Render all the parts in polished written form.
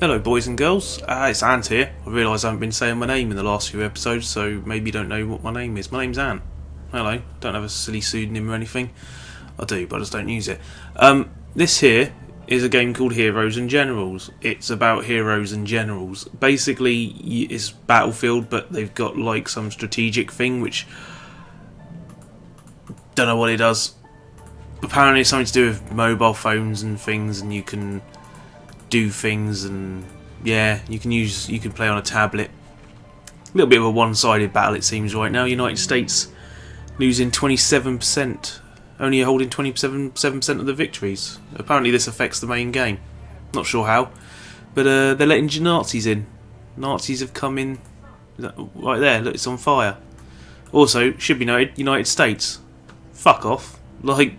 Hello boys and girls, it's Ant here. I realise I haven't been saying my name in the last few episodes, so maybe you don't know what my name is. My name's Ant. Hello, don't have a silly pseudonym or anything. I do, but I just don't use it. This here is a game called Heroes and Generals. It's about heroes and generals. Basically, it's Battlefield, but they've got like some strategic thing, which don't know what it does. Apparently it's something to do with mobile phones and things, and you can do things, and yeah, you can play on a tablet. A little bit of a one-sided battle it seems right now. United States losing 27%, only holding 27% of the victories. Apparently this affects the main game. Not sure how, but they're letting Nazis in. Nazis have come in right there. Look, it's on fire. Also, should be noted, United States. Fuck off. Like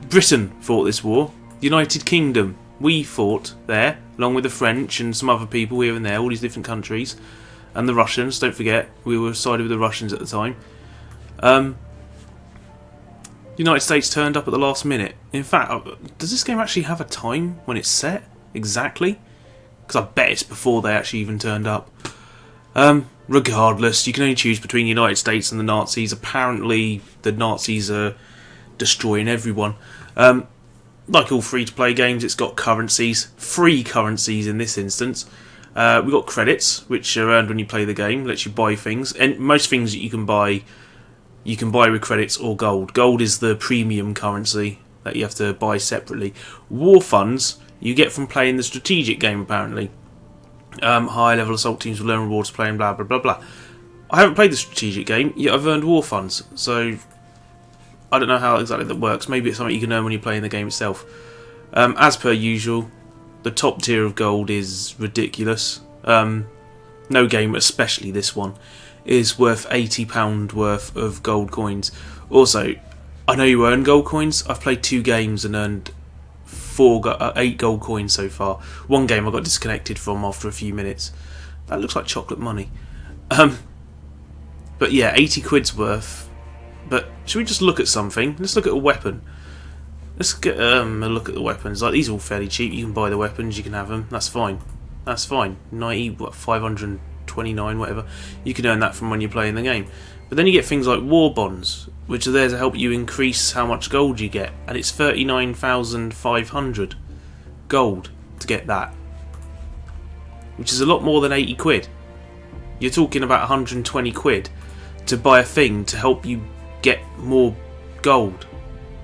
Britain fought this war. United Kingdom. We fought there, along with the French and some other people here and there, all these different countries. And the Russians, don't forget, we were sided with the Russians at the time. United States turned up at the last minute. In fact, does this game actually have a time when it's set? Exactly? Because I bet it's before they actually even turned up. Regardless, you can only choose between the United States and the Nazis. Apparently, the Nazis are destroying everyone. Like all free-to-play games, it's got currencies, free currencies in this instance. We've got credits, which are earned when you play the game, lets you buy things, and most things that you can buy with credits or gold. Gold is the premium currency that you have to buy separately. War funds you get from playing the strategic game, apparently. High-level assault teams will earn rewards playing blah blah blah blah. I haven't played the strategic game, yet I've earned war funds, so I don't know how exactly that works. Maybe it's something you can earn when you're playing the game itself. As per usual, the top tier of gold is ridiculous. No game, especially this one, is worth £80 worth of gold coins. Also, I know you earn gold coins. I've played 2 games and earned 8 gold coins so far. One game I got disconnected from after a few minutes. That looks like chocolate money. But yeah, 80 quid's worth. But should we just look at something? Let's look at a weapon. Let's get a look at the weapons. Like, these are all fairly cheap. You can buy the weapons, you can have them. That's fine. That's fine. 529, whatever. You can earn that from when you're playing the game. But then you get things like war bonds, which are there to help you increase how much gold you get. And it's 39,500 gold to get that, which is a lot more than 80 quid. You're talking about 120 quid to buy a thing to help you get more gold,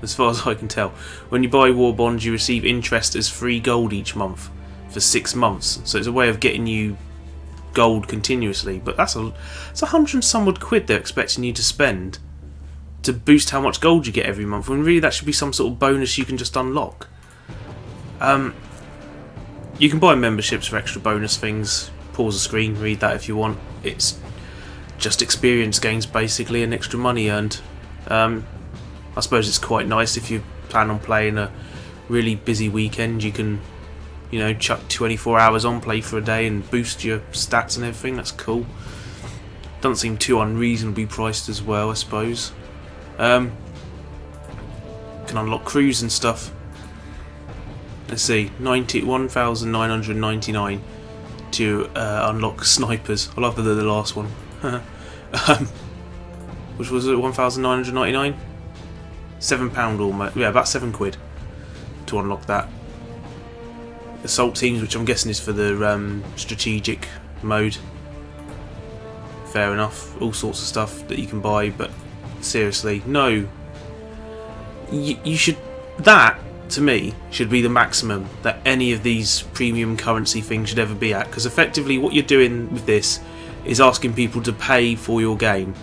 as far as I can tell. When you buy war bonds, you receive interest as free gold each month for 6 months. So it's a way of getting you gold continuously. But it's 100 and some odd quid they're expecting you to spend to boost how much gold you get every month, when really that should be some sort of bonus you can just unlock. You can buy memberships for extra bonus things. Pause the screen, read that if you want. It's just experience gains basically, and extra money earned. I suppose it's quite nice if you plan on playing a really busy weekend. You can, chuck 24 hours on, play for a day, and boost your stats and everything. That's cool. Doesn't seem too unreasonably priced as well, I suppose. Can unlock crews and stuff. Let's see, 1,999 to unlock snipers. I love the last one. Which was it, 1,999? £7 almost. Yeah, about 7 quid to unlock that. Assault teams, which I'm guessing is for the strategic mode. Fair enough. All sorts of stuff that you can buy, but seriously, no. You should. That, to me, should be the maximum that any of these premium currency things should ever be at, because effectively what you're doing with this is asking people to pay for your game.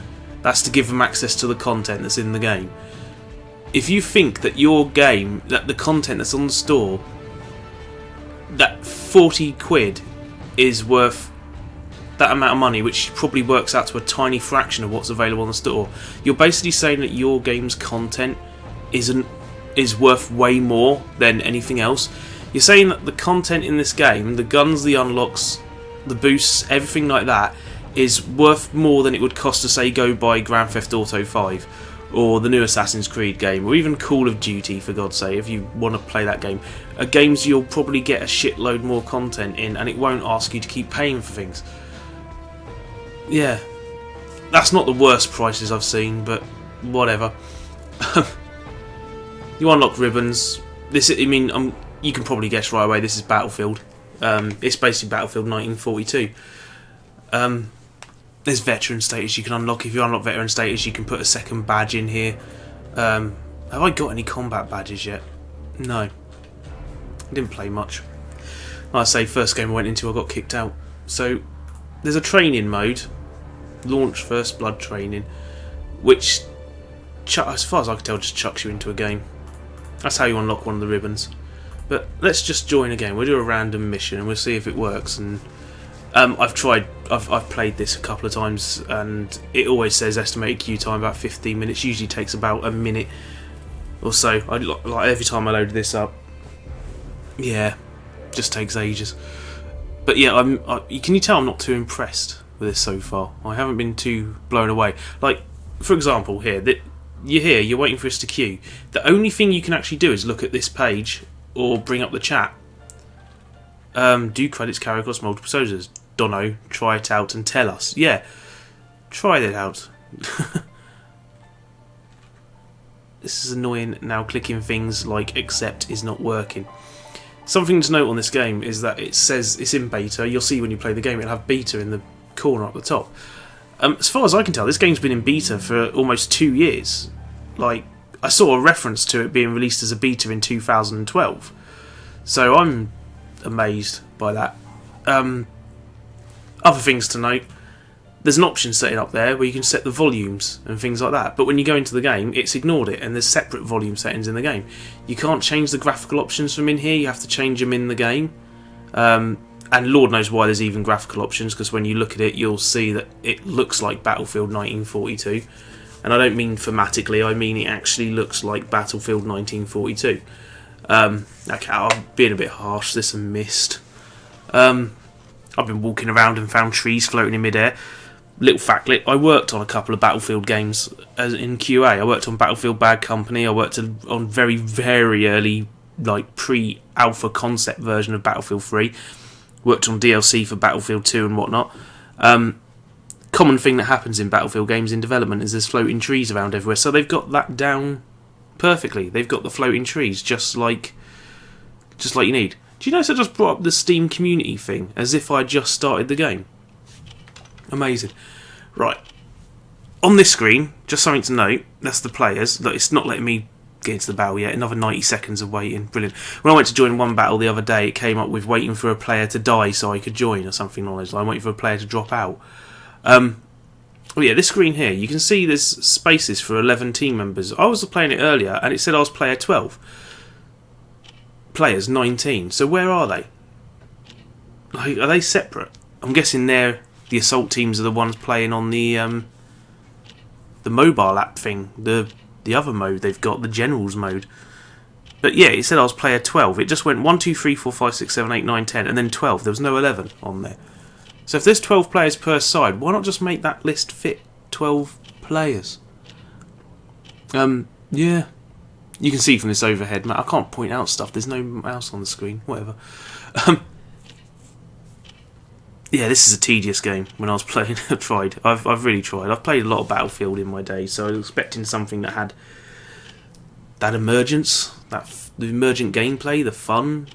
That's to give them access to the content that's in the game. If you think that your game, that the content that's on the store, that 40 quid is worth that amount of money, which probably works out to a tiny fraction of what's available on the store, you're basically saying that your game's content is worth way more than anything else. You're saying that the content in this game, the guns, the unlocks, the boosts, everything like that, is worth more than it would cost to, say, go buy Grand Theft Auto 5 or the new Assassin's Creed game, or even Call of Duty, for God's sake, if you want to play that game. are games you'll probably get a shitload more content in, and it won't ask you to keep paying for things. Yeah, that's not the worst prices I've seen, but whatever. You unlock ribbons. This, I mean, you can probably guess right away. This is Battlefield. It's basically Battlefield 1942. There's veteran status you can unlock. If you unlock veteran status, you can put a second badge in here. Have I got any combat badges yet? No. I didn't play much. Like I say, first game I went into, I got kicked out. So there's a training mode, launch first blood training, which, as far as I can tell, just chucks you into a game. That's how you unlock one of the ribbons. But let's just join a game. We'll do a random mission and we'll see if it works. And I've played this a couple of times, and it always says estimated queue time about 15 minutes. Usually takes about a minute or so. Like every time I load this up, yeah, just takes ages. But yeah, can you tell I'm not too impressed with this so far? I haven't been too blown away. Like, for example, here, you're here, you're waiting for us to queue. The only thing you can actually do is look at this page or bring up the chat. Do credits carry across multiple soldiers? Dunno, try it out and tell us. Yeah, try it out. This is annoying. Now clicking things like accept is not working. Something to note on this game is that it says it's in beta. You'll see when you play the game, it'll have beta in the corner up the top. As far as I can tell, this game's been in beta for almost 2 years. Like, I saw a reference to it being released as a beta in 2012. So I'm amazed by that. Other things to note, there's an option setting up there where you can set the volumes and things like that, but when you go into the game, it's ignored it, and there's separate volume settings in the game. You can't change the graphical options from in here, you have to change them in the game. And Lord knows why there's even graphical options, because when you look at it, you'll see that it looks like Battlefield 1942. And I don't mean thematically, I mean it actually looks like Battlefield 1942. Okay, I'm being a bit harsh, there's some mist. I've been walking around and found trees floating in midair. Little factlet, I worked on a couple of Battlefield games in QA. I worked on Battlefield Bad Company, I worked on very, very early, like pre-alpha concept version of Battlefield 3. Worked on DLC for Battlefield 2 and whatnot. Common thing that happens in Battlefield games in development is there's floating trees around everywhere, so they've got that down perfectly. They've got the floating trees just like you need. Do you notice I just brought up the Steam community thing as if I just started the game? Amazing. Right. On this screen, just something to note, that's the players. Look, it's not letting me get into the battle yet. Another 90 seconds of waiting. Brilliant. When I went to join one battle the other day, it came up with waiting for a player to die so I could join or something along those lines. I'm waiting for a player to drop out. Oh yeah, this screen here, you can see there's spaces for 11 team members. I was playing it earlier and it said I was player 12. Players 19. So where are they? Like, are they separate? I'm guessing the assault teams are the ones playing on the mobile app thing, the other mode they've got, the generals mode. But yeah, it said I was player 12. It just went 1, 2, 3, 4, 5, 6, 7, 8, 9, 10, and then 12. There was no 11 on there. So if there's 12 players per side, why not just make that list fit 12 players? Yeah. You can see from this overhead, I can't point out stuff. There's no mouse on the screen. Whatever. Yeah, this is a tedious game. When I was playing, I've really tried. I've played a lot of Battlefield in my day, so I was expecting something that had that emergence, the emergent gameplay, the fun,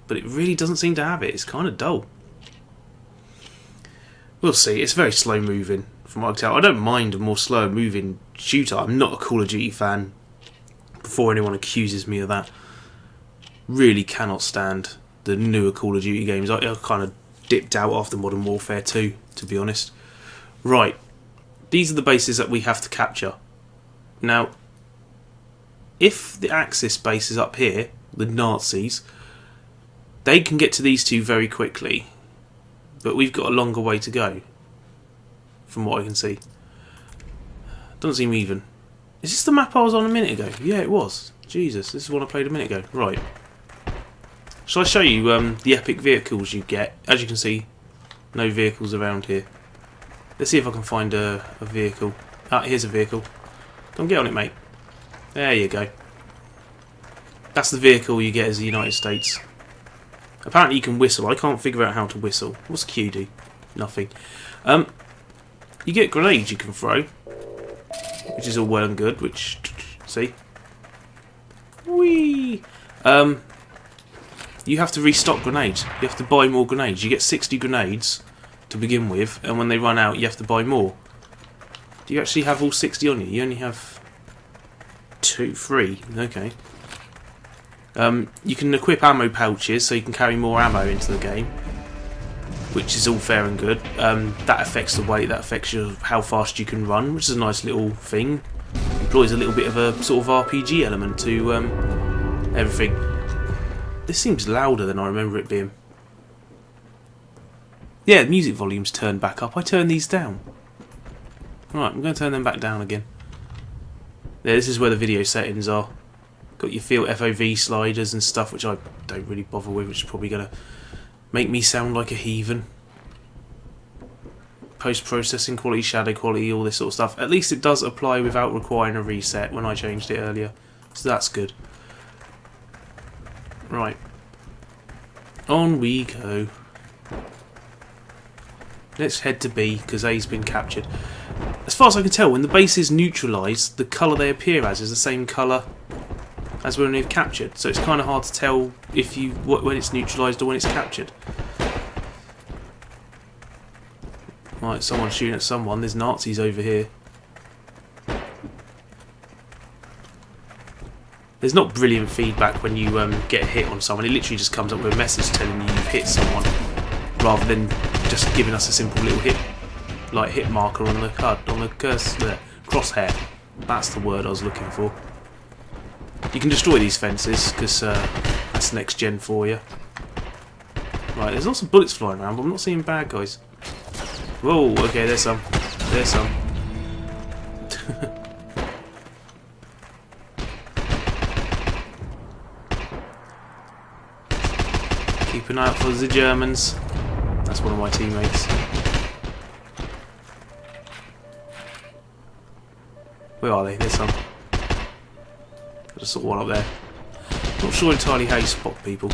but it really doesn't seem to have it. It's kind of dull. We'll see. It's very slow moving, from what I can tell. I don't mind a more slow moving shooter. I'm not a Call of Duty fan. Before anyone accuses me of that, really cannot stand the newer Call of Duty games. I kind of dipped out after Modern Warfare 2, to be honest. Right, these are the bases that we have to capture. Now, if the Axis base is up here, the Nazis, they can get to these two very quickly, but we've got a longer way to go, from what I can see. Doesn't seem even. Is this the map I was on a minute ago? Yeah, it was. Jesus, this is one I played a minute ago. Right. Shall I show you the epic vehicles you get? As you can see, no vehicles around here. Let's see if I can find a vehicle. Ah, here's a vehicle. Come get on it, mate. There you go. That's the vehicle you get as the United States. Apparently you can whistle. I can't figure out how to whistle. What's Q do? Nothing. You get grenades you can throw, which is all well and good. Which, see, whee. You have to restock grenades. You have to buy more grenades. You get 60 grenades to begin with, and when they run out, you have to buy more. Do you actually have all 60 on you? You only have 3. Okay. You can equip ammo pouches, so you can carry more ammo into the game, which is all fair and good. That affects the weight, that affects how fast you can run, which is a nice little thing. Employs a little bit of a sort of RPG element to everything. This seems louder than I remember it being. Yeah, the music volume's turned back up. I turned these down. Right, I'm going to turn them back down again. Yeah, this is where the video settings are. Got your field FOV sliders and stuff, which I don't really bother with, which is probably going to make me sound like a heathen. Post-processing quality, shadow quality, all this sort of stuff. At least it does apply without requiring a reset when I changed it earlier. So that's good. Right. On we go. Let's head to B, because A's been captured. As far as I can tell, when the base is neutralised, the colour they appear as is the same colour as when they've captured. So it's kind of hard to tell if when it's neutralised or when it's captured. Right, someone's shooting at someone. There's Nazis over here. There's not brilliant feedback when you get a hit on someone. It literally just comes up with a message telling you you've hit someone, rather than just giving us a simple little hit marker on the HUD, on the crosshair. That's the word I was looking for. You can destroy these fences because that's next gen for you. Right, there's lots of bullets flying around, but I'm not seeing bad guys. Whoa, okay, there's some. There's some. Keep an eye out for the Germans. That's one of my teammates. Where are they? There's some. I just saw one up there. Not sure entirely how you spot people.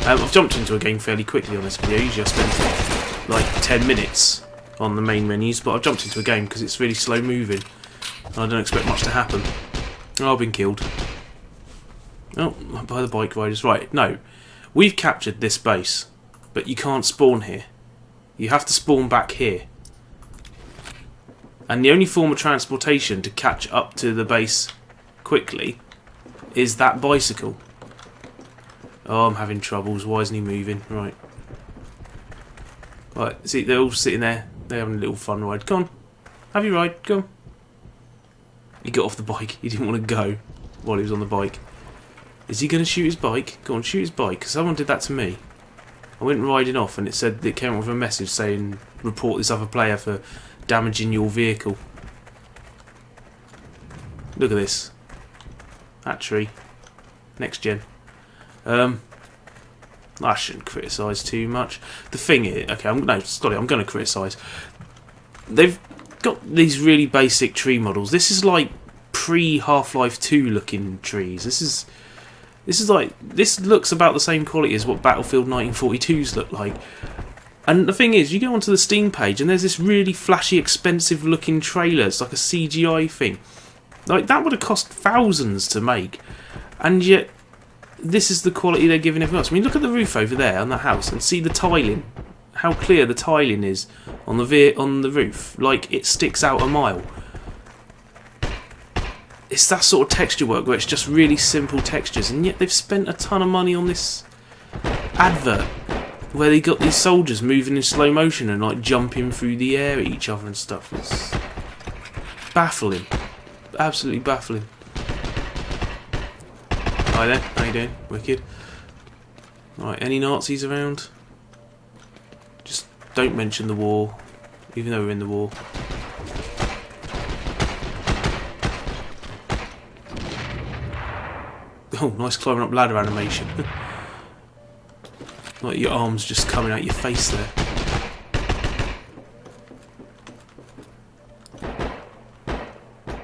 I've jumped into a game fairly quickly on this video. Usually I spend like 10 minutes on the main menus, but I've jumped into a game because it's really slow moving and I don't expect much to happen. Oh, I've been killed. Oh, by the bike riders. Right, no. We've captured this base, but you can't spawn here. You have to spawn back here. And the only form of transportation to catch up to the base quickly is that bicycle. Oh, I'm having troubles. Why isn't he moving? Right. Right, see, they're all sitting there. They're having a little fun ride. Come on. Have your ride. Go on. He got off the bike. He didn't want to go while he was on the bike. Is he going to shoot his bike? Go on, shoot his bike. Because someone did that to me. I went riding off and it said it came up with a message saying report this other player for damaging your vehicle. Look at this. That tree. Next gen. I shouldn't criticise too much. The thing is, okay, I'm going to criticise. They've got these really basic tree models. This is like pre-Half-Life 2 looking trees. This looks about the same quality as what Battlefield 1942's look like. And the thing is, you go onto the Steam page and there's this really flashy, expensive looking trailer. It's like a CGI thing. Like, that would have cost thousands to make. And yet, this is the quality they're giving everyone else. I mean, look at the roof over there on that house and see the tiling. How clear the tiling is on the roof. Like, it sticks out a mile. It's that sort of texture work where it's just really simple textures, and yet they've spent a ton of money on this advert where they got these soldiers moving in slow motion and like jumping through the air at each other and stuff. It's baffling. Absolutely baffling. Hi there, how you doing? Wicked. Right, any Nazis around? Just don't mention the war, even though we're in the war. Oh, nice climbing up ladder animation. Like your arms just coming out your face there.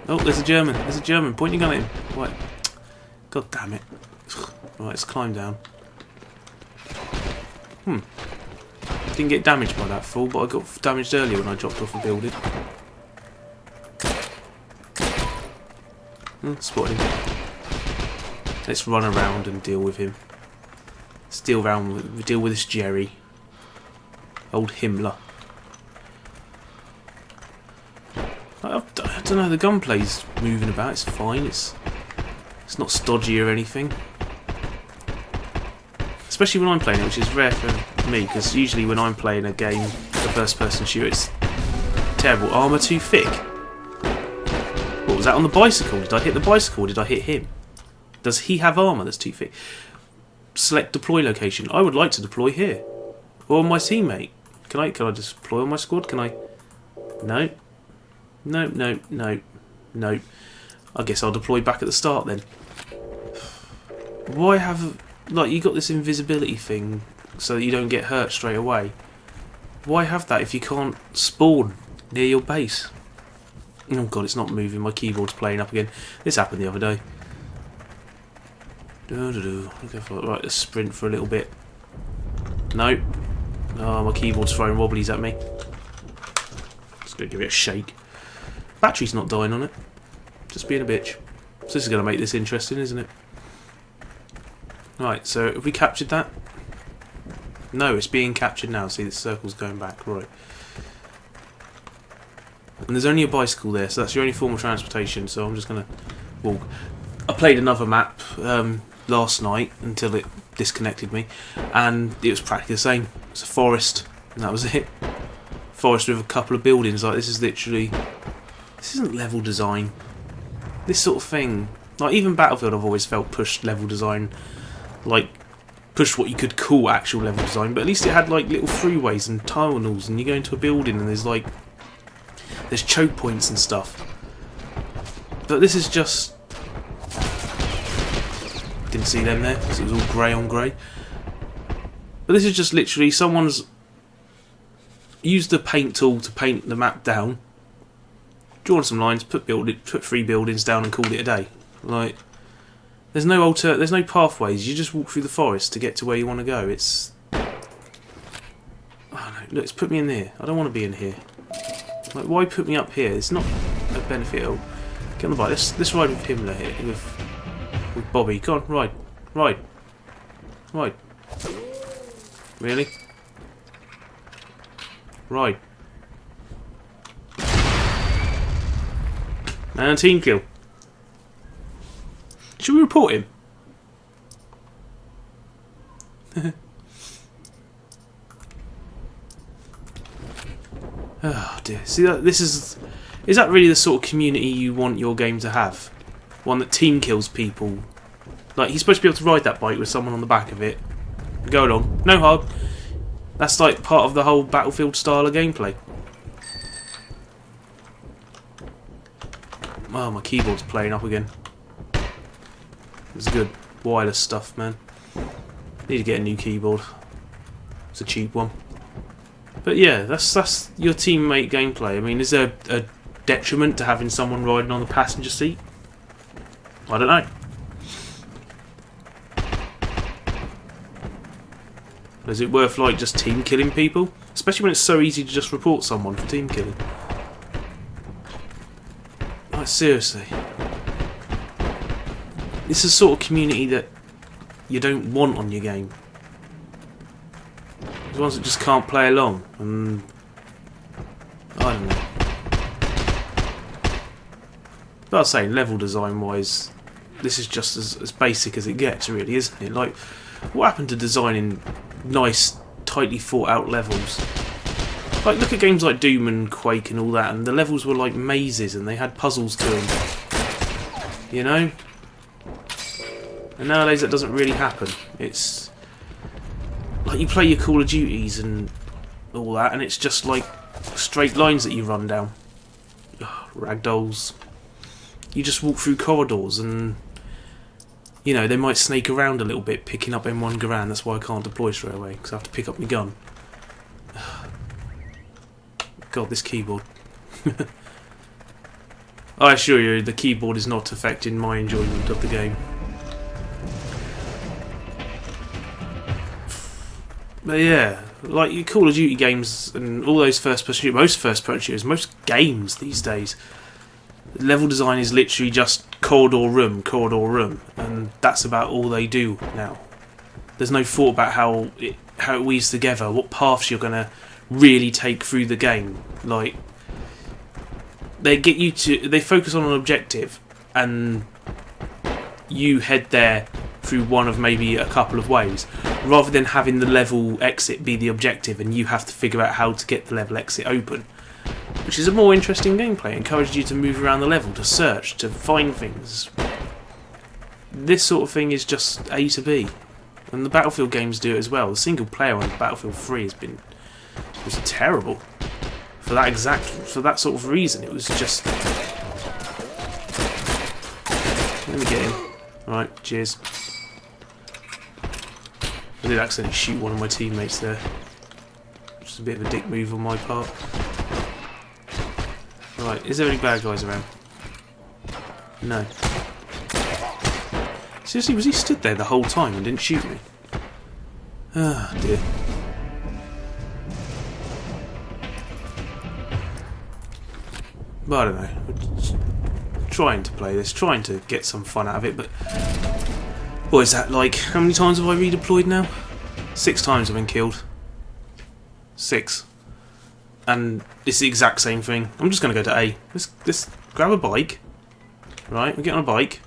Oh, there's a German. There's a German. Point your gun at him. Right. God damn it. Right, let's climb down. Didn't get damaged by that fall, but I got damaged earlier when I dropped off a building. Spotted him. Let's run around and deal with him. Let's deal with this Jerry. Old Himmler. I don't know, the gunplay's moving about, it's fine, it's not stodgy or anything. Especially when I'm playing it, which is rare for me, because usually when I'm playing a game, the first person shooter, it's terrible. Armour too thick. What was that on the bicycle? Did I hit the bicycle or did I hit him? Does he have armour that's too thick? Select deploy location. I would like to deploy here. Or my teammate. Can I just deploy on my squad? Can I? No. No. I guess I'll deploy back at the start then. Why have... Like, you got this invisibility thing so that you don't get hurt straight away. Why have that if you can't spawn near your base? Oh god, it's not moving. My keyboard's playing up again. This happened the other day. Right, let's sprint for a little bit. No. Oh, my keyboard's throwing wobblies at me. Just gonna give it a shake. Battery's not dying on it. Just being a bitch. So this is gonna make this interesting, isn't it? Right, so have we captured that? No, it's being captured now. See, the circle's going back. Right. And there's only a bicycle there, so that's your only form of transportation, so I'm just going to walk. I played another map last night until it disconnected me, and it was practically the same. It's a forest, and that was it. Forest with a couple of buildings. Like, this is literally... This isn't level design. This sort of thing... Like, even Battlefield I've always felt pushed level design... Like, pushed what you could call actual level design, but at least it had like little freeways and tunnels, and you go into a building and there's like choke points and stuff. But this is just... Didn't see them there because it was all grey on grey. But this is just literally someone's used the paint tool to paint the map down, drawn some lines, put 3 buildings down and called it a day. Like... There's no pathways. You just walk through the forest to get to where you want to go. It's... Oh no, look, it's put me in there. I don't want to be in here. Like, why put me up here? It's not a benefit at all. Get on the bike. Let's ride with Himmler here. With Bobby. Go on, ride. Ride. Ride. Really? Ride. And team kill. Should we report him? Oh dear. See, this is that really the sort of community you want your game to have? One that team kills people. Like, he's supposed to be able to ride that bike with someone on the back of it. Go along. No hard. That's like part of the whole Battlefield style of gameplay. Oh, my keyboard's playing up again. It's good wireless stuff, man. Need to get a new keyboard. It's a cheap one. But yeah, that's your teammate gameplay. I mean, is there a detriment to having someone riding on the passenger seat? I don't know. Is it worth like just team killing people? Especially when it's so easy to just report someone for team killing. Like, seriously. This is the sort of community that you don't want on your game. The ones that just can't play along, and I don't know. But I'll say, level design wise, this is just as basic as it gets, really, isn't it? Like, what happened to designing nice, tightly thought out levels? Like, look at games like Doom and Quake and all that, and the levels were like mazes and they had puzzles to them. You know? And nowadays that doesn't really happen. It's like you play your Call of Duties and all that, and it's just like straight lines that you run down. Ugh, ragdolls. You just walk through corridors, and you know, they might snake around a little bit, picking up M1 Garand. That's why I can't deploy straight away, because I have to pick up my gun. God, this keyboard. I assure you, the keyboard is not affecting my enjoyment of the game. But yeah, like your Call of Duty games and all those first-person shooters, most first-person shooters, most games these days, level design is literally just corridor room, and that's about all they do now. There's no thought about how it weaves together, what paths you're gonna really take through the game. Like, they focus on an objective, and you head there through one of maybe a couple of ways, rather than having the level exit be the objective and you have to figure out how to get the level exit open, which is a more interesting gameplay. It encourages you to move around the level, to search, to find things. This sort of thing is just A to B, and the Battlefield games do it as well. The single player on Battlefield 3 was terrible for that sort of reason. It was just, let me get him. Alright, cheers. I did accidentally shoot one of my teammates there. Just a bit of a dick move on my part. Right, is there any bad guys around? No. Seriously, was he stood there the whole time and didn't shoot me? Ah, dear. But I don't know. I'm trying to play this, trying to get some fun out of it, but what is that like? How many times have I redeployed now? 6 times I've been killed. 6. And it's the exact same thing. I'm just going to go to A. Let's grab a bike. Right, we get on a bike.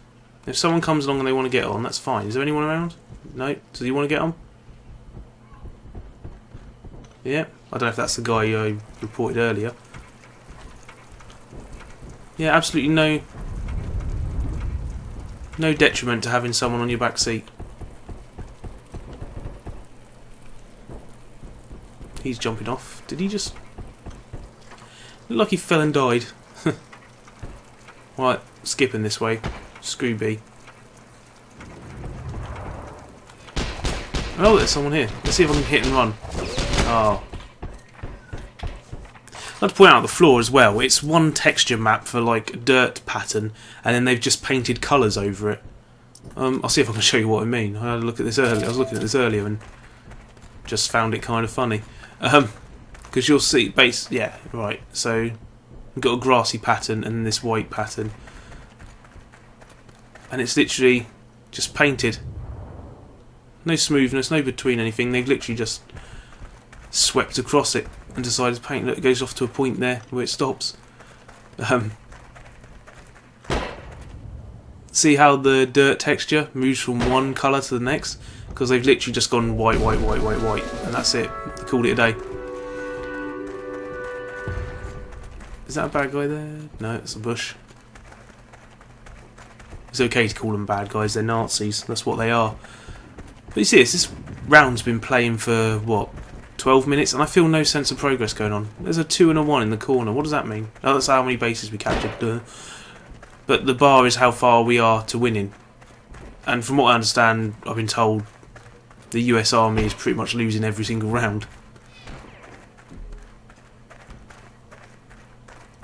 If someone comes along and they want to get on, that's fine. Is there anyone around? No? Do you want to get on? Yeah. I don't know if that's the guy I reported earlier. Yeah, absolutely no detriment to having someone on your back seat. He's jumping off. Did he just... Looked like he fell and died. Right, skipping this way. Screw B. Oh, there's someone here. Let's see if I can hit and run. Oh. I'd like to point out the floor as well. It's one texture map for like a dirt pattern, and then they've just painted colours over it. I'll see if I can show you what I mean. I had a look at this earlier. I was looking at this earlier and just found it kind of funny. Because you'll see yeah, right. So we've got a grassy pattern and this white pattern, and it's literally just painted. No smoothness, no between anything. They've literally just swept across it and decided to paint. Look, it goes off to a point there where it stops. See how the dirt texture moves from one colour to the next? Because they've literally just gone white, white, white, white, white, and that's it. They called it a day. Is that a bad guy there? No, it's a bush. It's okay to call them bad guys, they're Nazis, that's what they are. But you see, this round's been playing for, what, 12 minutes, and I feel no sense of progress going on. There's a 2 and a 1 in the corner. What does that mean? Oh, that's how many bases we captured. Duh. But the bar is how far we are to winning. And from what I understand, I've been told the US Army is pretty much losing every single round.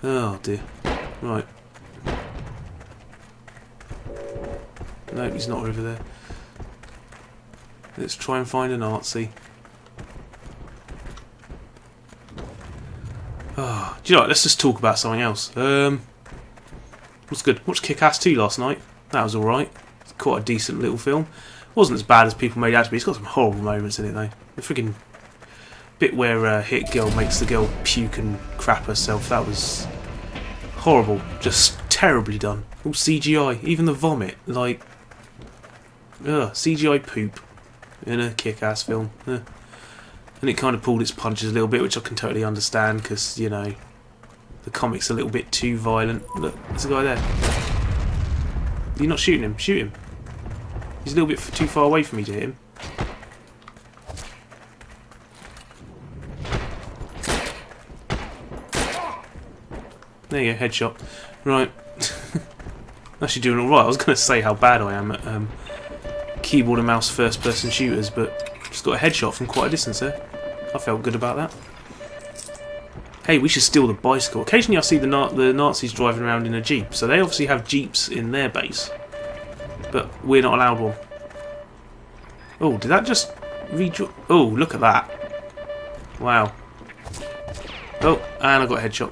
Oh dear. Right. No, he's not over there. Let's try and find a Nazi. Oh, do you know what? Let's just talk about something else. What's good? Watched Kick-Ass 2 last night. That was alright. It's quite a decent little film. Wasn't as bad as people made it out to be. It's got some horrible moments in it though. The freaking bit where Hit Girl makes the girl puke and crap herself. That was horrible. Just terribly done. All CGI. Even the vomit. Like, CGI poop in a Kick-Ass film. And it kind of pulled its punches a little bit, which I can totally understand, because, you know, the comic's a little bit too violent. Look, there's a guy there. You're not shooting him. Shoot him. He's a little bit too far away from me to hit him. There you go, headshot. Right. Actually doing alright. I was going to say how bad I am at keyboard and mouse first-person shooters, but just got a headshot from quite a distance there. I felt good about that. Hey, we should steal the bicycle. Occasionally I see the Nazis driving around in a Jeep, so they obviously have Jeeps in their base. But we're not allowed one. Oh, did that just... redraw. Oh, look at that. Wow. Oh, and I got a headshot.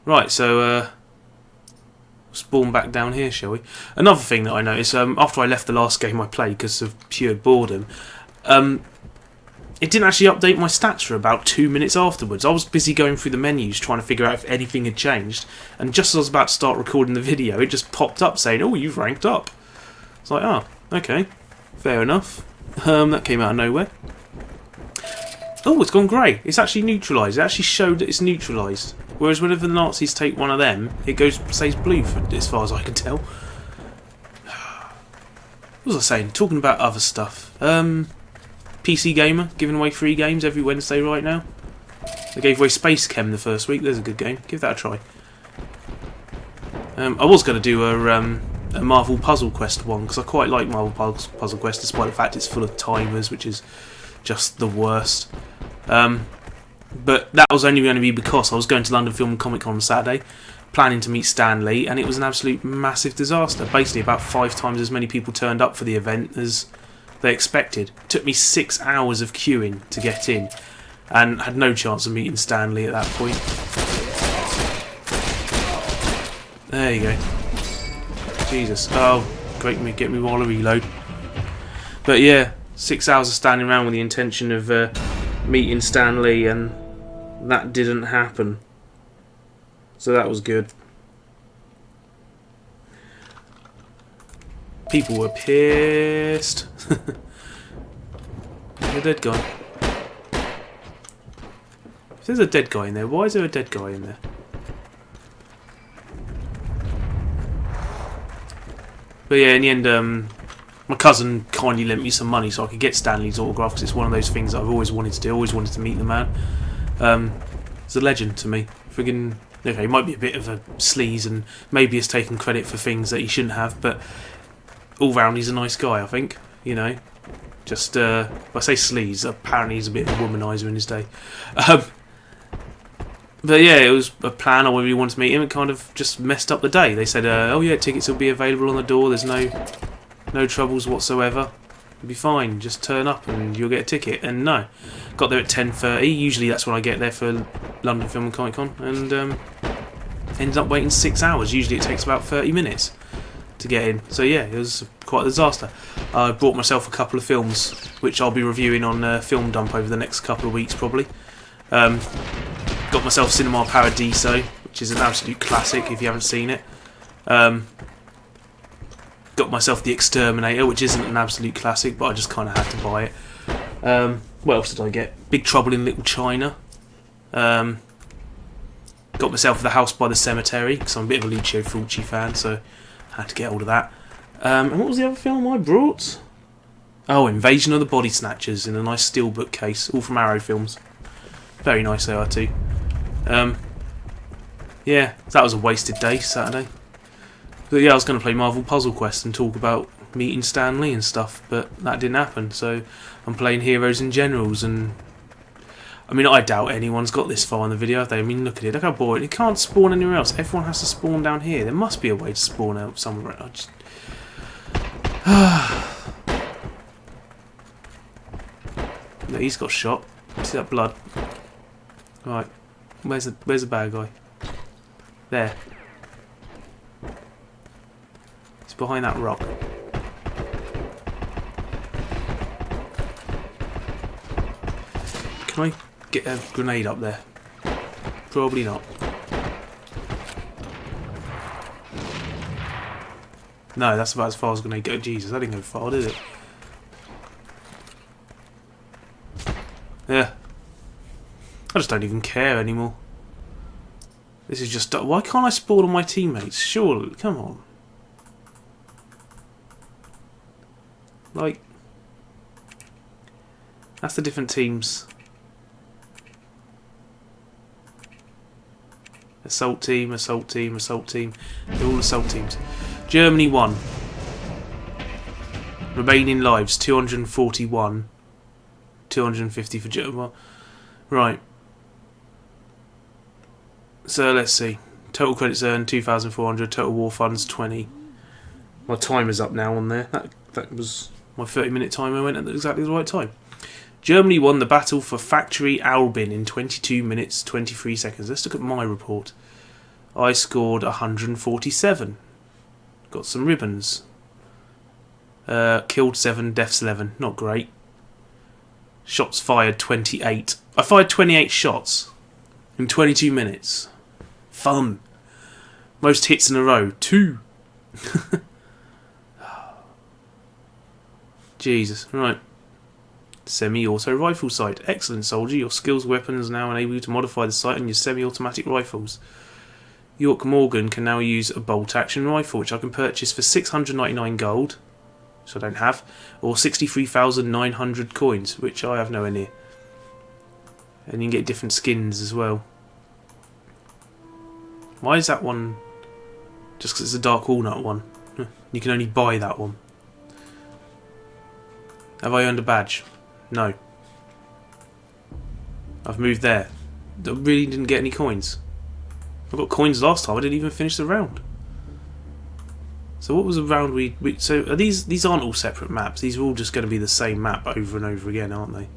Right, so spawn back down here, shall we? Another thing that I noticed, after I left the last game I played because of pure boredom, it didn't actually update my stats for about 2 minutes afterwards. I was busy going through the menus trying to figure out if anything had changed, and just as I was about to start recording the video, it just popped up saying, "Oh, you've ranked up." It's like, oh, okay, fair enough. That came out of nowhere. Oh, it's gone grey. It's actually neutralised. It actually showed that it's neutralised. Whereas whenever the Nazis take one of them, it stays blue, for, as far as I can tell. What was I saying? Talking about other stuff. PC Gamer, giving away free games every Wednesday right now. They gave away Space Chem the first week. There's a good game. Give that a try. I was going to do a Marvel Puzzle Quest one, because I quite like Marvel Puzzle Quest, despite the fact it's full of timers, which is just the worst. But that was only going to be because I was going to London Film and Comic Con on Saturday, planning to meet Stan Lee, and it was an absolute massive disaster. Basically, about 5 times as many people turned up for the event as they expected. It took me 6 hours of queuing to get in, and had no chance of meeting Stan Lee at that point. There you go. Jesus. Oh, great, get me while I reload. But yeah, 6 hours of standing around with the intention of meeting Stan Lee, and that didn't happen. So that was good. People were pissed. There's a dead guy. If there's a dead guy in there, why is there a dead guy in there? But yeah, in the end, my cousin kindly lent me some money so I could get Stanley's autograph, because it's one of those things that I've always wanted to do. Always wanted to meet the man. It's a legend to me. Friggin', okay, he might be a bit of a sleaze and maybe has taken credit for things that he shouldn't have, but all round he's a nice guy, I think. You know, just if I say sleaze, apparently he's a bit of a womanizer in his day. But yeah, it was a plan. I really wanted to meet him. It kind of just messed up the day. They said, "Oh yeah, tickets will be available on the door. There's no troubles whatsoever. It'll be fine. Just turn up and you'll get a ticket." And no, got there at 10:30. Usually that's when I get there for London Film and Comic Con, and ended up waiting 6 hours. Usually it takes about 30 minutes to get in. So yeah, it was quite a disaster. I brought myself a couple of films, which I'll be reviewing on Film Dump over the next couple of weeks probably. Got myself Cinema Paradiso, which is an absolute classic if you haven't seen it. Got myself The Exterminator, which isn't an absolute classic, but I just kind of had to buy it. What else did I get? Big Trouble in Little China. Got myself The House by the Cemetery, because I'm a bit of a Lucio Fulci fan, so I had to get hold of that. And what was the other film I brought? Oh, Invasion of the Body Snatchers, in a nice steelbook case, all from Arrow Films. Very nice they are too. Yeah, that was a wasted day, Saturday. But yeah, I was going to play Marvel Puzzle Quest and talk about meeting Stan Lee and stuff, but that didn't happen, so I'm playing Heroes and Generals, and I mean, I doubt anyone's got this far in the video, have they? I mean, look at it, look how boring. It can't spawn anywhere else. Everyone has to spawn down here. There must be a way to spawn out somewhere. I just... No, he's got shot. See that blood? Right, where's the bad guy? There. It's behind that rock. Can I get a grenade up there? Probably not. No, that's about as far as a grenade go. Jesus, that didn't go far, did it? Yeah. I just don't even care anymore. This is just... Why can't I spawn on my teammates? Surely, come on. Like... That's the different teams. Assault team, assault team, assault team. They're all assault teams. Germany won. Remaining lives, 241. 250 for Germany. Right. So let's see. Total credits earned 2,400. Total war funds 20. My timer's up now on there. That That was my 30-minute timer went at exactly the right time. Germany won the battle for Factory Albin in 22 minutes 23 seconds. Let's look at my report. I scored 147. Got some ribbons. Killed 7, deaths 11. Not great. Shots fired 28. I fired 28 shots in 22 minutes. Fun. Most hits in a row. 2. Jesus. Right. Semi-auto rifle sight. Excellent, soldier. Your skills weapons now enable you to modify the sight on your semi-automatic rifles. York Morgan can now use a bolt-action rifle, which I can purchase for 699 gold, which I don't have, or 63,900 coins, which I have nowhere near. And you can get different skins as well. Why is that one? Just because it's a dark walnut one. You can only buy that one. Have I earned a badge? No. I've moved there. I really didn't get any coins. I got coins last time. I didn't even finish the round. So what was the round we so are these aren't all separate maps. These are all just going to be the same map over and over again, aren't they?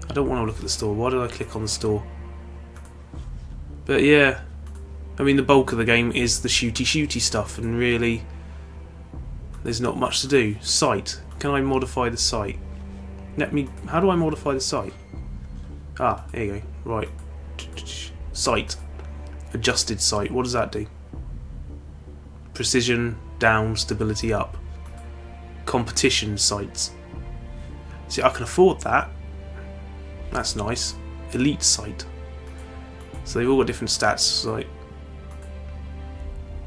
I don't want to look at the store. Why did I click on the store? But yeah, I mean the bulk of the game is the shooty stuff, and really there's not much to do. Sight. Can I modify the sight? How do I modify the sight? Ah, there you go. Right. Sight. Adjusted sight. What does that do? Precision down, stability up. Competition sights. See, I can afford that. That's nice. Elite sight. So they've all got different stats. Like,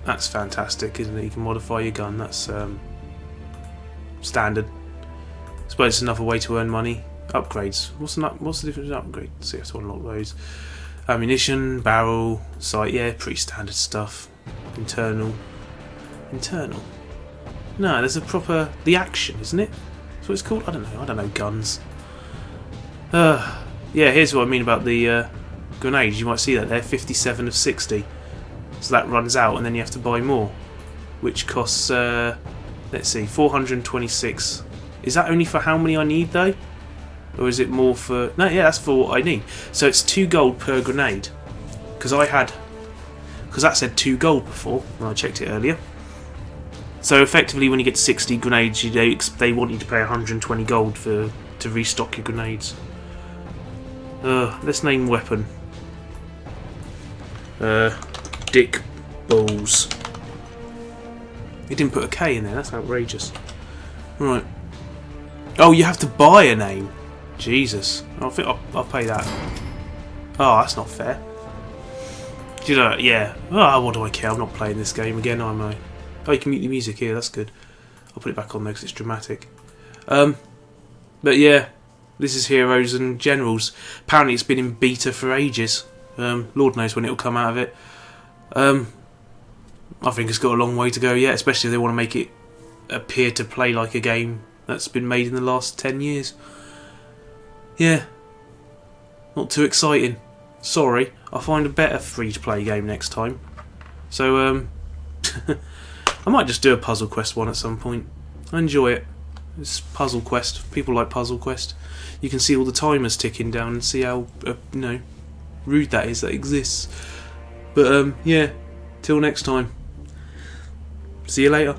that's fantastic, isn't it? You can modify your gun. That's standard. I suppose it's another way to earn money. Upgrades. What's the difference in upgrades? So you have to unlock those. Ammunition, barrel, sight. Yeah, pretty standard stuff. Internal. No, there's a proper the action, isn't it? That's what it's called. I don't know guns. Yeah, here's what I mean about the grenades. You might see that there, 57 of 60. So that runs out, and then you have to buy more, which costs let's see, 426. Is that only for how many I need though? Or is it more for... No, yeah, that's for what I need. So it's 2 gold per grenade. Because that said 2 gold before, when I checked it earlier. So effectively when you get 60 grenades, they want you to pay 120 gold to restock your grenades. Let's name weapon. Dick Balls. He didn't put a K in there, that's outrageous. Right. Oh, you have to buy a name. Jesus. I think I'll pay that. Oh, that's not fair. Do you know, yeah. Oh, what do I care? I'm not playing this game again, am I? Oh, you can mute the music here, that's good. I'll put it back on there because it's dramatic. But yeah, this is Heroes and Generals. Apparently it's been in beta for ages. Lord knows when it'll come out of it. I think it's got a long way to go yet, especially if they want to make it appear to play like a game that's been made in the last 10 years. Yeah. Not too exciting. Sorry. I'll find a better free-to-play game next time. So, I might just do a Puzzle Quest one at some point. I enjoy it. It's Puzzle Quest. People like Puzzle Quest. You can see all the timers ticking down and see how, rude that is that exists. But, yeah. Till next time. See you later.